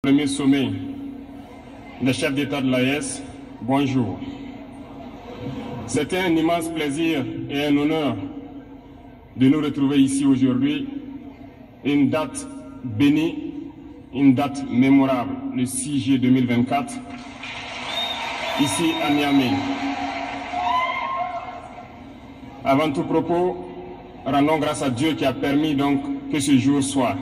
premier sommet des chefs d'État de l'AES, bonjour. C'était un immense plaisir et un honneur de nous retrouver ici aujourd'hui, une date bénie, une date mémorable, le 6 juillet 2024, ici à Niamey. Avant tout propos, rendons grâce à Dieu qui a permis donc que ce jour soit.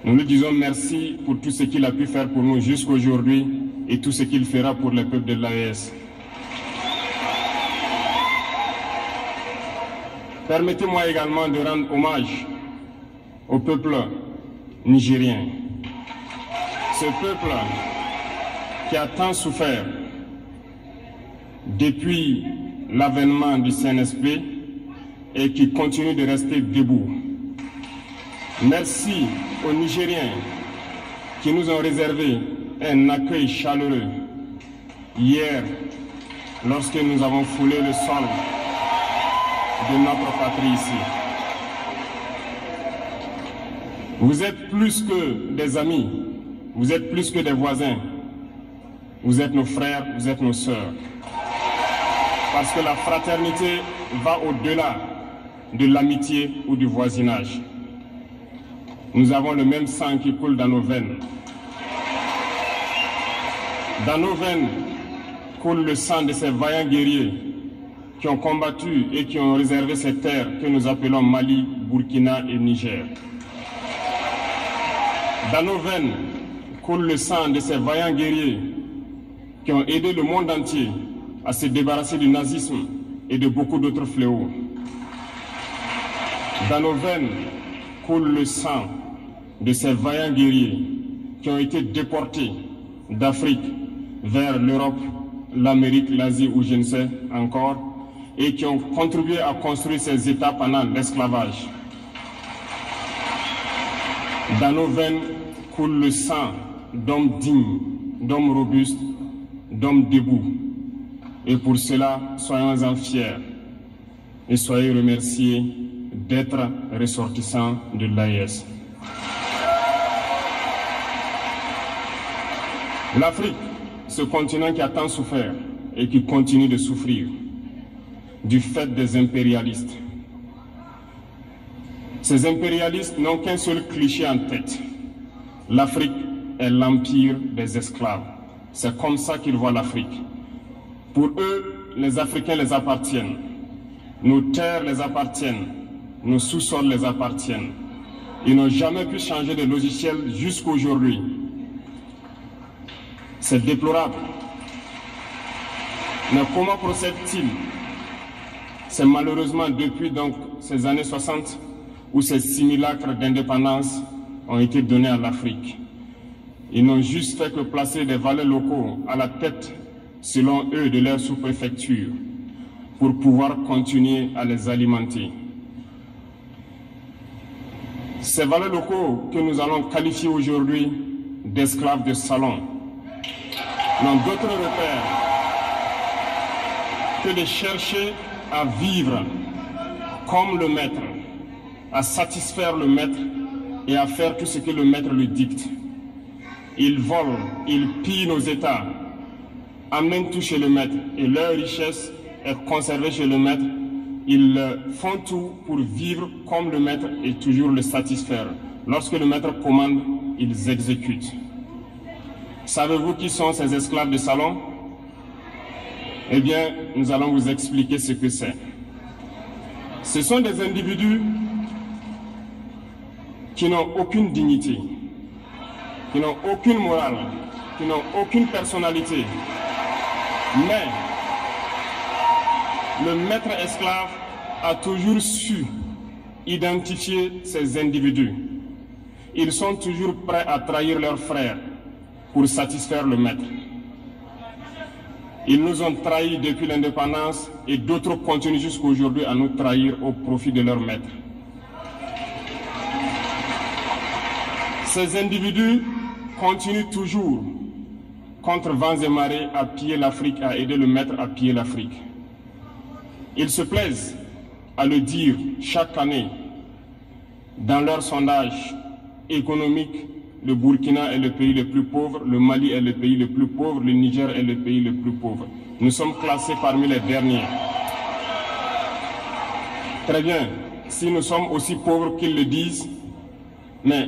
Nous lui disons merci pour tout ce qu'il a pu faire pour nous jusqu'aujourd'hui et tout ce qu'il fera pour le peuple de l'AES. Permettez-moi également de rendre hommage au peuple nigérien. Ce peuple qui a tant souffert depuis l'avènement du CNSP et qui continue de rester debout. Merci aux Nigériens qui nous ont réservé un accueil chaleureux hier lorsque nous avons foulé le sol de notre patrie ici. Vous êtes plus que des amis, vous êtes plus que des voisins, vous êtes nos frères, vous êtes nos sœurs. Parce que la fraternité va au-delà de l'amitié ou du voisinage. Nous avons le même sang qui coule dans nos veines. Dans nos veines coule le sang de ces vaillants guerriers qui ont combattu et qui ont réservé ces terres que nous appelons Mali, Burkina et Niger. Dans nos veines coule le sang de ces vaillants guerriers qui ont aidé le monde entier à se débarrasser du nazisme et de beaucoup d'autres fléaux. Dans nos veines coule le sang de ces vaillants guerriers qui ont été déportés d'Afrique vers l'Europe, l'Amérique, l'Asie ou je ne sais encore, et qui ont contribué à construire ces États pendant l'esclavage. Dans nos veines coule le sang d'hommes dignes, d'hommes robustes, d'hommes debout. Et pour cela, soyons-en fiers et soyez remerciés d'être ressortissants de l'AES. L'Afrique, ce continent qui a tant souffert et qui continue de souffrir du fait des impérialistes. Ces impérialistes n'ont qu'un seul cliché en tête. L'Afrique est l'empire des esclaves. C'est comme ça qu'ils voient l'Afrique. Pour eux, les Africains les appartiennent. Nos terres les appartiennent. Nos sous-sols les appartiennent. Ils n'ont jamais pu changer de logiciel jusqu'à aujourd'hui. C'est déplorable. Mais comment procèdent-ils? C'est malheureusement depuis donc ces années 60 où ces simulacres d'indépendance ont été donnés à l'Afrique. Ils n'ont juste fait que placer des valets locaux à la tête, selon eux, de leur sous-préfecture pour pouvoir continuer à les alimenter. Ces valets locaux que nous allons qualifier aujourd'hui d'esclaves de salon n'ont d'autre repère que de chercher à vivre comme le maître, à satisfaire le maître et à faire tout ce que le maître lui dicte. Ils volent, ils pillent nos États, amènent tout chez le maître et leur richesse est conservée chez le maître. Ils font tout pour vivre comme le maître et toujours le satisfaire. Lorsque le maître commande, ils exécutent. Savez-vous qui sont ces esclaves de salon? Eh bien, nous allons vous expliquer ce que c'est. Ce sont des individus qui n'ont aucune dignité, qui n'ont aucune morale, qui n'ont aucune personnalité. Mais le maître esclave a toujours su identifier ces individus. Ils sont toujours prêts à trahir leurs frères pour satisfaire le maître. Ils nous ont trahis depuis l'indépendance et d'autres continuent jusqu'à aujourd'hui à nous trahir au profit de leur maître. Ces individus continuent toujours, contre vents et marées, à piller l'Afrique, à aider le maître à piller l'Afrique. Ils se plaisent à le dire chaque année dans leurs sondages économiques, le Burkina est le pays le plus pauvre, le Mali est le pays le plus pauvre, le Niger est le pays le plus pauvre. Nous sommes classés parmi les derniers. Très bien, si nous sommes aussi pauvres qu'ils le disent, mais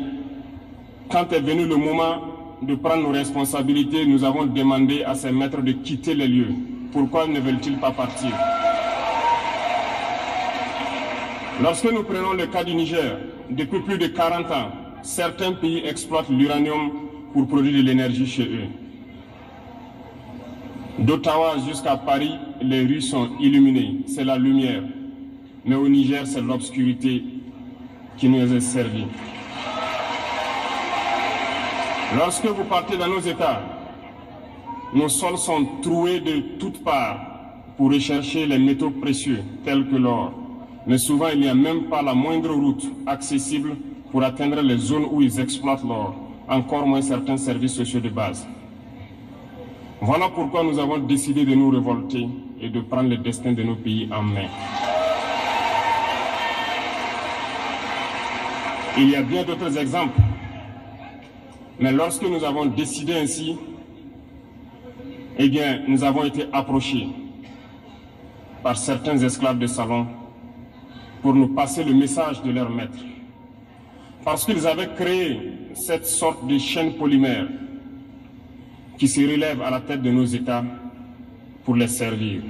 quand est venu le moment de prendre nos responsabilités, nous avons demandé à ces maîtres de quitter les lieux. Pourquoi ne veulent-ils pas partir? Lorsque nous prenons le cas du Niger, depuis plus de 40 ans, certains pays exploitent l'uranium pour produire de l'énergie chez eux. D'Ottawa jusqu'à Paris, les rues sont illuminées, c'est la lumière. Mais au Niger, c'est l'obscurité qui nous est servie. Lorsque vous partez dans nos États, nos sols sont troués de toutes parts pour rechercher les métaux précieux tels que l'or. Mais souvent, il n'y a même pas la moindre route accessible pour atteindre les zones où ils exploitent l'or, encore moins certains services sociaux de base. Voilà pourquoi nous avons décidé de nous révolter et de prendre le destin de nos pays en main. Il y a bien d'autres exemples. Mais lorsque nous avons décidé ainsi, eh bien, nous avons été approchés par certains esclaves de salon pour nous passer le message de leur maître. Parce qu'ils avaient créé cette sorte de chaîne polymère qui se relève à la tête de nos États pour les servir.